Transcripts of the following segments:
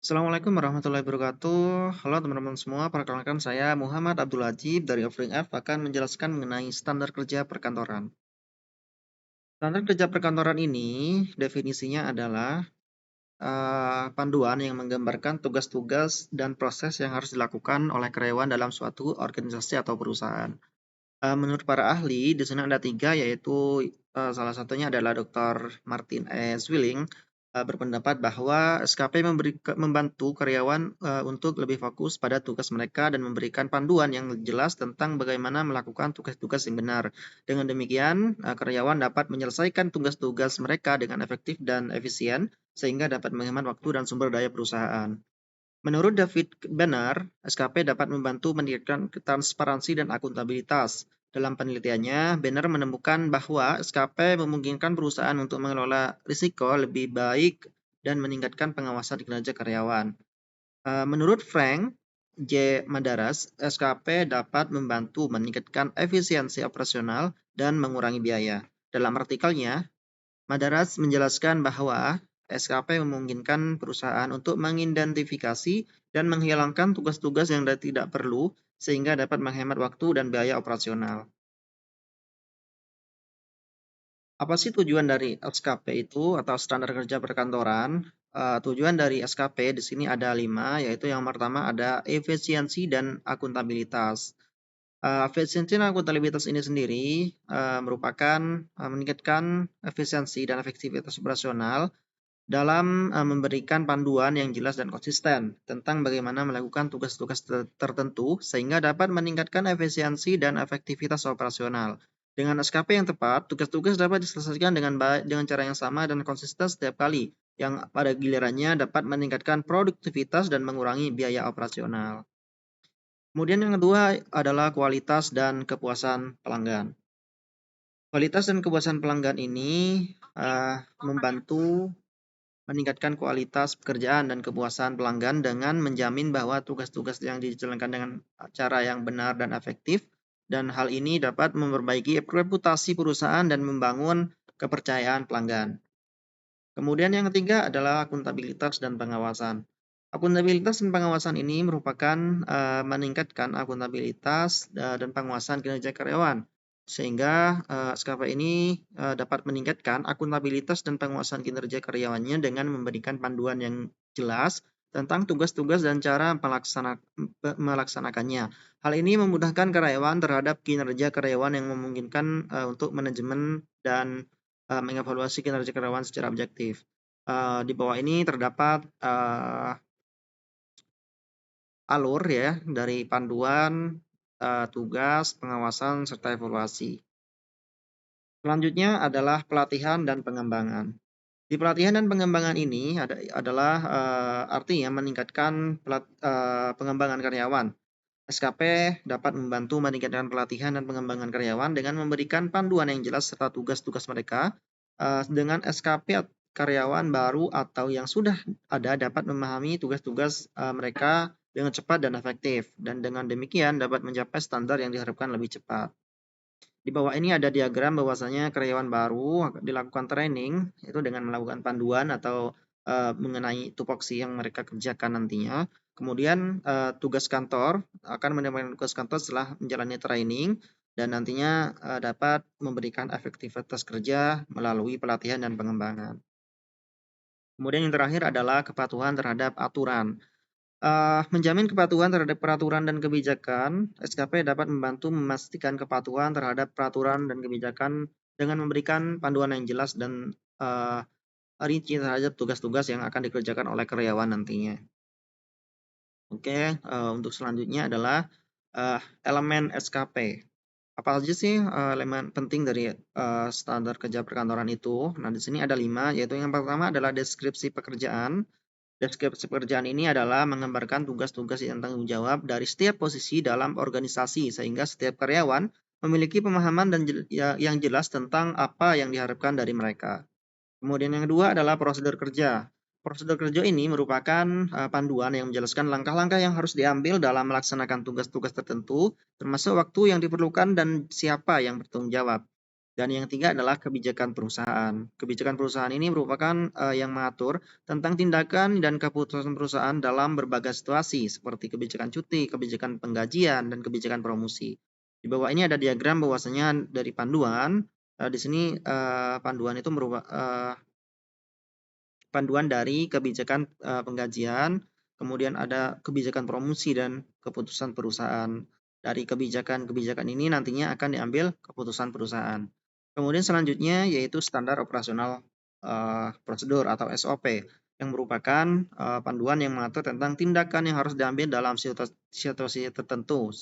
Assalamualaikum warahmatullahi wabarakatuh. Halo teman-teman semua, perkenalkan saya Muhammad Abdul Wajib dari Offering F akan menjelaskan mengenai standar kerja perkantoran. Standar kerja perkantoran ini definisinya adalah panduan yang menggambarkan tugas-tugas dan proses yang harus dilakukan oleh karyawan dalam suatu organisasi atau perusahaan. Menurut para ahli, di sini ada tiga, yaitu salah satunya adalah Dr. Martin E. Zwilling, berpendapat bahwa SKP membantu karyawan untuk lebih fokus pada tugas mereka dan memberikan panduan yang jelas tentang bagaimana melakukan tugas-tugas yang benar. Dengan demikian, karyawan dapat menyelesaikan tugas-tugas mereka dengan efektif dan efisien, sehingga dapat menghemat waktu dan sumber daya perusahaan. Menurut David Banner, SKP dapat membantu meningkatkan transparansi dan akuntabilitas. Dalam penelitiannya, Banner menemukan bahwa SKP memungkinkan perusahaan untuk mengelola risiko lebih baik dan meningkatkan pengawasan kinerja karyawan. Menurut Frank J. Madaras, SKP dapat membantu meningkatkan efisiensi operasional dan mengurangi biaya. Dalam artikelnya, Madaras menjelaskan bahwa SKP memungkinkan perusahaan untuk mengidentifikasi dan menghilangkan tugas-tugas yang tidak perlu sehingga dapat menghemat waktu dan biaya operasional. Apa sih tujuan dari SKP itu atau standar kerja perkantoran? Tujuan dari SKP di sini ada 5, yaitu yang pertama ada efisiensi dan akuntabilitas. Efisiensi dan akuntabilitas ini sendiri merupakan meningkatkan efisiensi dan efektivitas operasional dalam memberikan panduan yang jelas dan konsisten tentang bagaimana melakukan tugas-tugas tertentu sehingga dapat meningkatkan efisiensi dan efektivitas operasional. Dengan SKP yang tepat, tugas-tugas dapat diselesaikan dengan baik dengan cara yang sama dan konsisten setiap kali, yang pada gilirannya dapat meningkatkan produktivitas dan mengurangi biaya operasional. Kemudian yang kedua adalah kualitas dan kepuasan pelanggan. Kualitas dan kepuasan pelanggan ini membantu meningkatkan kualitas pekerjaan dan kepuasan pelanggan dengan menjamin bahwa tugas-tugas yang dijalankan dengan cara yang benar dan efektif, dan hal ini dapat memperbaiki reputasi perusahaan dan membangun kepercayaan pelanggan. Kemudian yang ketiga adalah akuntabilitas dan pengawasan. Akuntabilitas dan pengawasan ini merupakan meningkatkan akuntabilitas dan pengawasan kinerja karyawan, sehingga SKP ini dapat meningkatkan akuntabilitas dan pengawasan kinerja karyawannya dengan memberikan panduan yang jelas tentang tugas-tugas dan cara melaksanakannya. Hal ini memudahkan karyawan terhadap kinerja karyawan yang memungkinkan untuk manajemen dan mengevaluasi kinerja karyawan secara objektif. Di bawah ini terdapat alur ya dari panduan, tugas, pengawasan, serta evaluasi. Selanjutnya adalah pelatihan dan pengembangan. Di pelatihan dan pengembangan ini adalah artinya meningkatkan pengembangan karyawan. SKP dapat membantu meningkatkan pelatihan dan pengembangan karyawan dengan memberikan panduan yang jelas serta tugas-tugas mereka. Dengan SKP, karyawan baru atau yang sudah ada dapat memahami tugas-tugas mereka dengan cepat dan efektif, dan dengan demikian dapat mencapai standar yang diharapkan lebih cepat. Di bawah ini ada diagram bahwasanya karyawan baru dilakukan training itu dengan melakukan panduan atau mengenai tupoksi yang mereka kerjakan nantinya. Kemudian tugas kantor akan mendapatkan tugas kantor setelah menjalani training, dan nantinya dapat memberikan efektivitas kerja melalui pelatihan dan pengembangan. Kemudian yang terakhir adalah kepatuhan terhadap aturan. Menjamin kepatuhan terhadap peraturan dan kebijakan, SKP dapat membantu memastikan kepatuhan terhadap peraturan dan kebijakan dengan memberikan panduan yang jelas dan rinci terhadap tugas-tugas yang akan dikerjakan oleh karyawan nantinya. Oke, untuk selanjutnya adalah elemen SKP. Apa saja sih elemen penting dari standar kerja perkantoran itu? Nah, di sini ada 5, yaitu yang pertama adalah deskripsi pekerjaan. Deskripsi pekerjaan ini adalah menggambarkan tugas-tugas yang tanggung jawab dari setiap posisi dalam organisasi, sehingga setiap karyawan memiliki pemahaman dan yang jelas tentang apa yang diharapkan dari mereka. Kemudian yang kedua adalah prosedur kerja. Prosedur kerja ini merupakan panduan yang menjelaskan langkah-langkah yang harus diambil dalam melaksanakan tugas-tugas tertentu, termasuk waktu yang diperlukan dan siapa yang bertanggung jawab. Dan yang ketiga adalah kebijakan perusahaan. Kebijakan perusahaan ini merupakan yang mengatur tentang tindakan dan keputusan perusahaan dalam berbagai situasi, seperti kebijakan cuti, kebijakan penggajian, dan kebijakan promosi. Di bawah ini ada diagram bahwasanya dari panduan, di sini panduan itu merupakan panduan dari kebijakan penggajian, kemudian ada kebijakan promosi dan keputusan perusahaan. Dari kebijakan-kebijakan ini nantinya akan diambil keputusan perusahaan. Kemudian selanjutnya yaitu standar operasional prosedur atau SOP yang merupakan panduan yang mengatur tentang tindakan yang harus diambil dalam situasi tertentu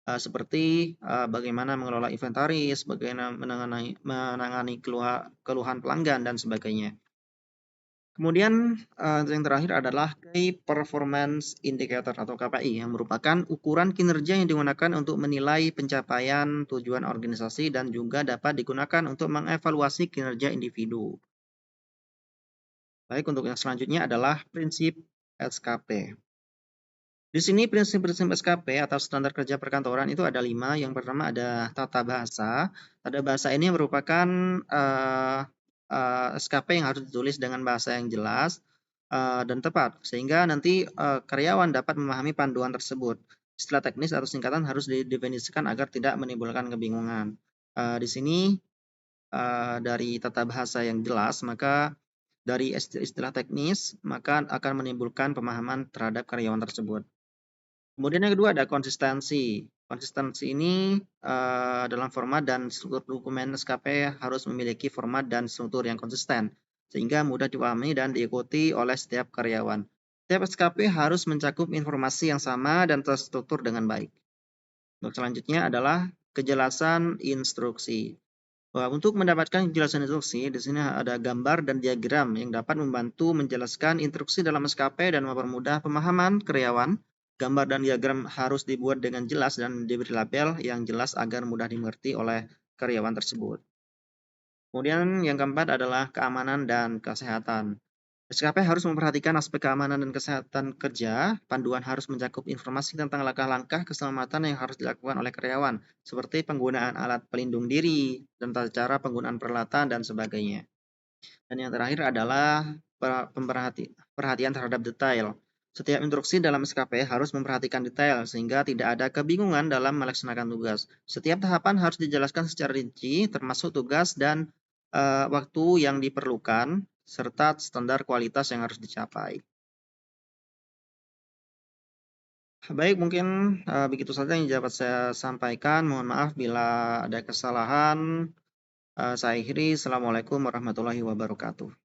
seperti bagaimana mengelola inventaris, bagaimana menangani keluhan pelanggan dan sebagainya. Kemudian yang terakhir adalah Key Performance Indicator atau KPI yang merupakan ukuran kinerja yang digunakan untuk menilai pencapaian tujuan organisasi dan juga dapat digunakan untuk mengevaluasi kinerja individu. Baik, untuk yang selanjutnya adalah prinsip SKP. Di sini prinsip-prinsip SKP atau standar kerja perkantoran itu ada 5. Yang pertama ada tata bahasa. Tata bahasa ini merupakan SKP yang harus ditulis dengan bahasa yang jelas dan tepat, sehingga nanti karyawan dapat memahami panduan tersebut. Istilah teknis atau singkatan harus didefinisikan agar tidak menimbulkan kebingungan. Di sini dari tata bahasa yang jelas, maka dari istilah teknis, maka akan menimbulkan pemahaman terhadap karyawan tersebut. Kemudian yang kedua ada konsistensi. Konsistensi ini dalam format dan struktur dokumen SKP harus memiliki format dan struktur yang konsisten, sehingga mudah dipahami dan diikuti oleh setiap karyawan. Setiap SKP harus mencakup informasi yang sama dan terstruktur dengan baik. Untuk selanjutnya adalah kejelasan instruksi. Untuk mendapatkan kejelasan instruksi, di sini ada gambar dan diagram yang dapat membantu menjelaskan instruksi dalam SKP dan mempermudah pemahaman karyawan. Gambar dan diagram harus dibuat dengan jelas dan diberi label yang jelas agar mudah dimengerti oleh karyawan tersebut. Kemudian yang keempat adalah keamanan dan kesehatan. SKP harus memperhatikan aspek keamanan dan kesehatan kerja. Panduan harus mencakup informasi tentang langkah-langkah keselamatan yang harus dilakukan oleh karyawan, seperti penggunaan alat pelindung diri, dan tata cara penggunaan peralatan, dan sebagainya. Dan yang terakhir adalah perhatian terhadap detail. Setiap instruksi dalam SKP harus memperhatikan detail sehingga tidak ada kebingungan dalam melaksanakan tugas. Setiap tahapan harus dijelaskan secara rinci, termasuk tugas dan waktu yang diperlukan, serta standar kualitas yang harus dicapai. Baik, mungkin begitu saja yang dapat saya sampaikan. Mohon maaf bila ada kesalahan. Saya akhiri. Assalamualaikum warahmatullahi wabarakatuh.